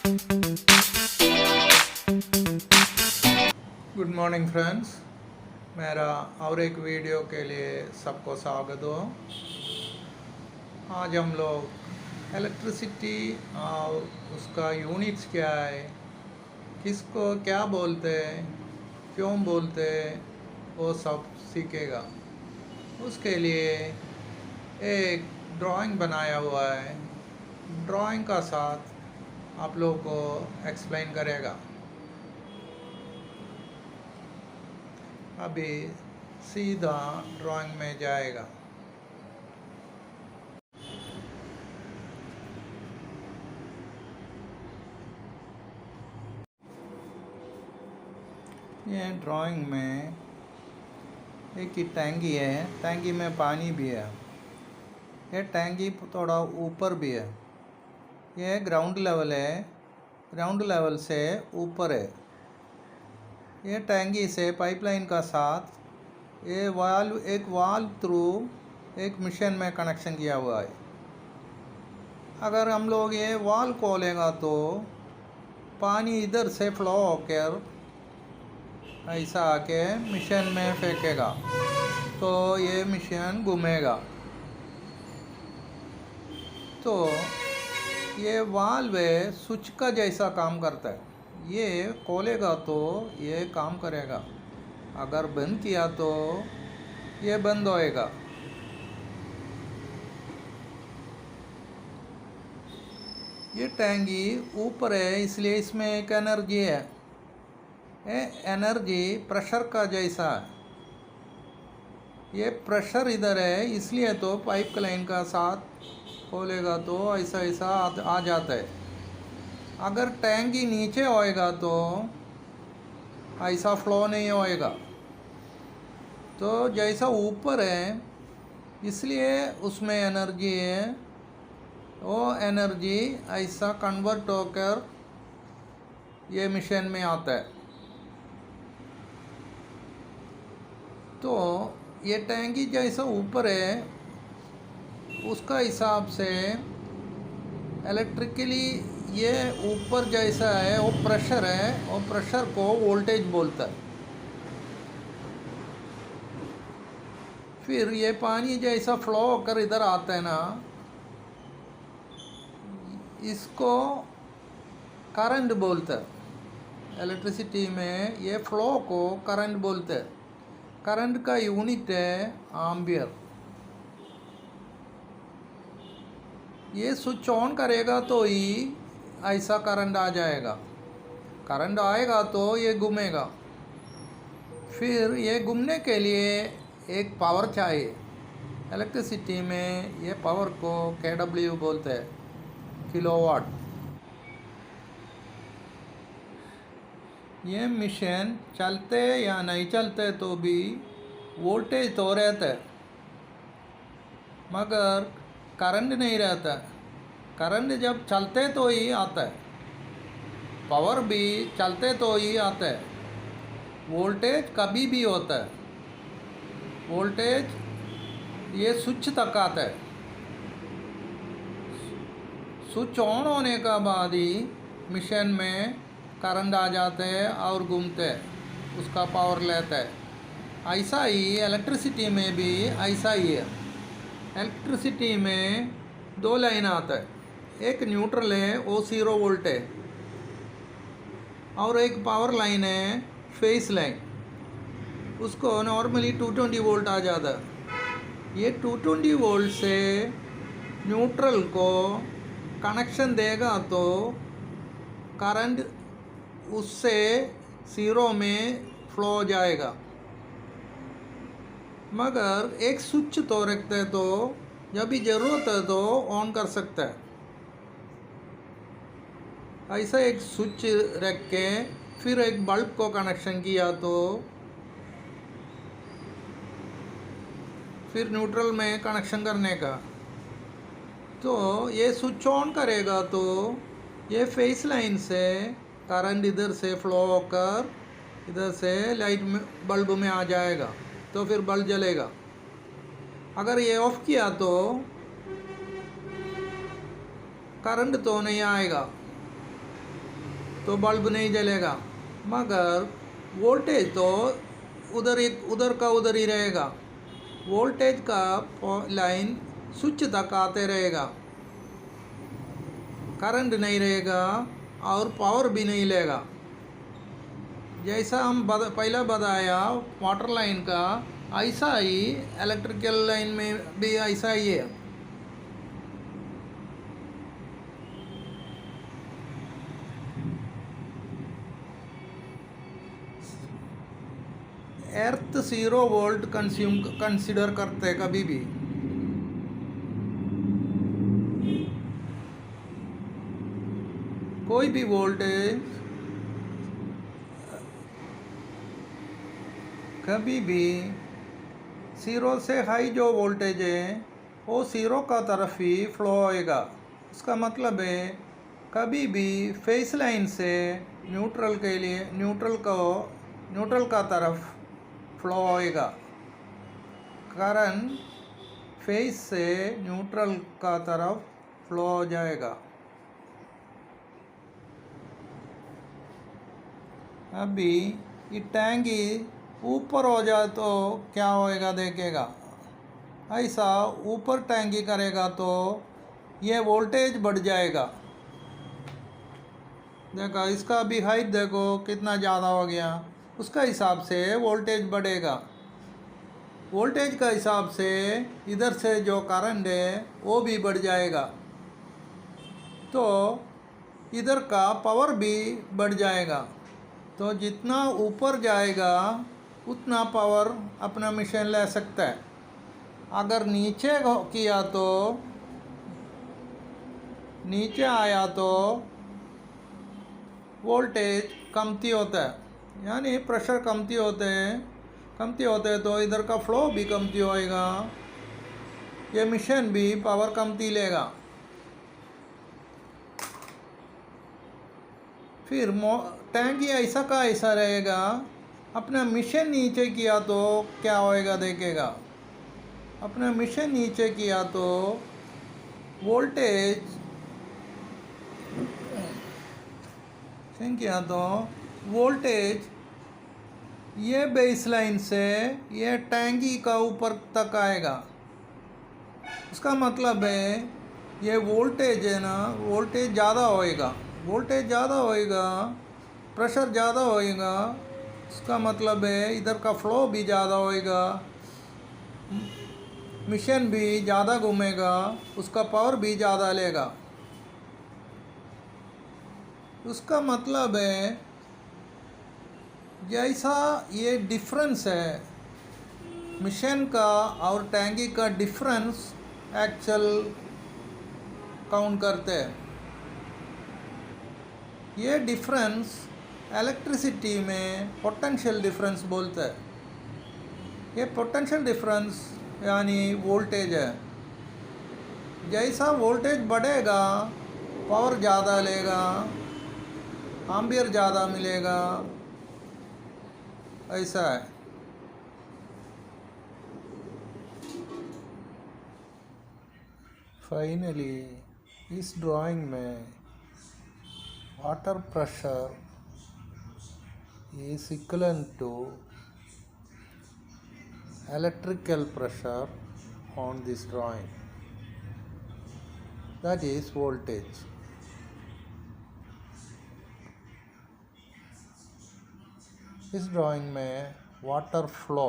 Good morning friends, मेरा और एक वीडियो के लिए सबको स्वागत हो। आज हम लोग इलेक्ट्रिसिटी और उसका यूनिट्स क्या है, किसको क्या बोलते हैं, क्यों बोलते हैं, वो सब सीखेगा। उसके लिए एक ड्राइंग बनाया हुआ है, ड्राइंग का साथ आप लोगों को एक्सप्लेन करेगा। अभी सीधा ड्राइंग में जाएगा। ये ड्राइंग में एक ही टैंकी है, टैंकी में पानी भी है। ये टैंकी थोड़ा ऊपर भी है। ये ग्राउंड लेवल है, ग्राउंड लेवल से ऊपर है। ये टैंकी से पाइपलाइन का साथ ये वाल्व थ्रू एक मशीन में कनेक्शन किया हुआ है। अगर हम लोग ये वाल्व खोलेगा तो पानी इधर से फ्लो होकर ऐसा आके मशीन में फेंकेगा, तो ये मशीन घूमेगा। तो ये वाल्व स्विच का जैसा काम करता है। ये खोलेगा तो ये काम करेगा, अगर बंद किया तो ये बंद होएगा। ये टैंकी ऊपर है, इसलिए इसमें एक एनर्जी है। ये एनर्जी प्रेशर का जैसा है। ये प्रेशर इधर है, इसलिए तो पाइप लाइन का साथ खोलेगा तो ऐसा ऐसा आ जाता है। अगर टैंकी नीचे होएगा तो ऐसा फ्लो नहीं होएगा। तो जैसा ऊपर है इसलिए उसमें एनर्जी है, वो एनर्जी ऐसा कन्वर्ट होकर ये मशीन में आता है। तो ये टैंकी जैसा ऊपर है उसका हिसाब से इलेक्ट्रिकली ये ऊपर जैसा है वो प्रेशर है, वो प्रेशर को वोल्टेज बोलता है। फिर ये पानी जैसा फ्लो होकर इधर आता है ना, इसको करंट बोलते हैं। इलेक्ट्रिसिटी में ये फ्लो को करंट बोलते हैं। करंट का यूनिट है एम्पियर। ये स्विच ऑन करेगा तो ही ऐसा करंट आ जाएगा। करंट आएगा तो ये घूमेगा। फिर ये घूमने के लिए एक पावर चाहिए। इलेक्ट्रिसिटी में ये पावर को KW बोलते हैं, किलोवाट। ये मशीन चलते या नहीं चलते तो भी वोल्टेज तो रहता है, मगर करंट नहीं रहता। करंट जब चलते तो ही आता है, पावर भी चलते तो ही आता है। वोल्टेज कभी भी होता है। वोल्टेज ये स्विच तक आता है। स्विच ऑन होने का बाद ही मशीन में करंट आ जाते हैं और घूमते हैं, उसका पावर लेता है। ऐसा ही इलेक्ट्रिसिटी में भी ऐसा ही है। इलेक्ट्रिसिटी में दो लाइन आता है, एक न्यूट्रल है वो 0 वोल्ट है, और एक पावर लाइन है फेस लाइन, उसको नॉर्मली 220 वोल्ट आ जाता है। ये 220 वोल्ट से न्यूट्रल को कनेक्शन देगा तो करंट उससे 0 में फ्लो हो जाएगा। मगर एक स्विच तो रखते हैं, तो जब भी ज़रूरत है तो ऑन कर सकता है। ऐसा एक स्विच रख के फिर एक बल्ब को कनेक्शन किया तो फिर न्यूट्रल में कनेक्शन करने का, तो ये स्विच ऑन करेगा तो ये फेस लाइन से करंट इधर से फ्लो होकर इधर से लाइट में बल्ब में आ जाएगा, तो फिर बल्ब जलेगा। अगर ये ऑफ किया तो करंट तो नहीं आएगा। तो बल्ब नहीं जलेगा, मगर वोल्टेज तो उधर का उधर ही रहेगा। वोल्टेज का लाइन स्विच तक आते रहेगा, करंट नहीं रहेगा और पावर भी नहीं लेगा। जैसा हम पहले बताया वाटर लाइन का, ऐसा ही इलेक्ट्रिकल लाइन में भी ऐसा ही है। अर्थ 0 वोल्ट कंसीडर करते कभी भी। कोई भी वोल्टेज कभी भी 0 से हाई जो वोल्टेज है वो 0 का तरफ ही फ्लो होएगा। इसका मतलब है कभी भी फेस लाइन से न्यूट्रल का तरफ फ्लो होएगा। करंट फेस से न्यूट्रल का तरफ फ्लो हो जाएगा। अभी ये टैंकी ऊपर हो जाए तो क्या होएगा देखेगा। ऐसा ऊपर टैंकी करेगा तो ये वोल्टेज बढ़ जाएगा। देखो इसका भी हाइट देखो कितना ज़्यादा हो गया, उसका हिसाब से वोल्टेज बढ़ेगा। वोल्टेज का हिसाब से इधर से जो करंट है वो भी बढ़ जाएगा, तो इधर का पावर भी बढ़ जाएगा। तो जितना ऊपर जाएगा उतना पावर अपना मशीन ले सकता है। अगर नीचे आया तो वोल्टेज कमती होता है, यानी प्रेशर कमती होते हैं तो इधर का फ्लो भी कमती होएगा, ये मशीन भी पावर कमती लेगा। फिर टैंकी ऐसा का ऐसा रहेगा। अपना मशीन नीचे किया तो क्या होएगा देखेगा। अपना मशीन नीचे किया तो वोल्टेज ये बेस लाइन से ये टैंकी का ऊपर तक आएगा। उसका मतलब है ये वोल्टेज है ना, वोल्टेज ज़्यादा होएगा, प्रेशर ज़्यादा होएगा। उसका मतलब है इधर का फ्लो भी ज़्यादा होएगा, मशीन भी ज़्यादा घूमेगा, उसका पावर भी ज़्यादा लेगा। उसका मतलब है जैसा ये डिफरेंस है मशीन का और टैंकी का, डिफरेंस एक्चुअल काउंट करते हैं। ये डिफरेंस इलेक्ट्रिसिटी में पोटेंशियल डिफरेंस बोलते हैं। ये पोटेंशियल डिफरेंस यानी वोल्टेज है। जैसा वोल्टेज बढ़ेगा पावर ज़्यादा लेगा, एम्पियर ज़्यादा मिलेगा, ऐसा है। फाइनली इस ड्राइंग में water pressure is equivalent to electrical pressure on this drawing, that is voltage. इस ड्राइंग में water flow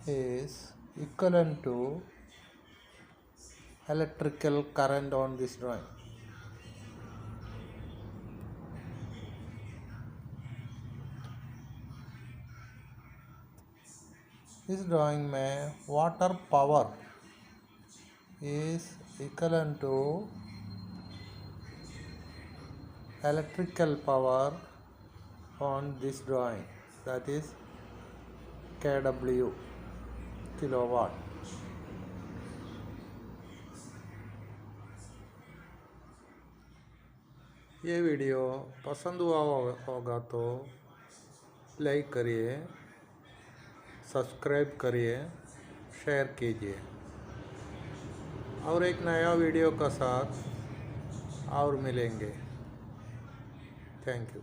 is equivalent to electrical current on this drawing. इस ड्राइंग में water power is equivalent to electrical power on this drawing, that is kW, kilowatt. ये video पसंद हुआ होगा तो like करिए, सब्सक्राइब करिए, शेयर कीजिए, और एक नया वीडियो का साथ और मिलेंगे। Thank you.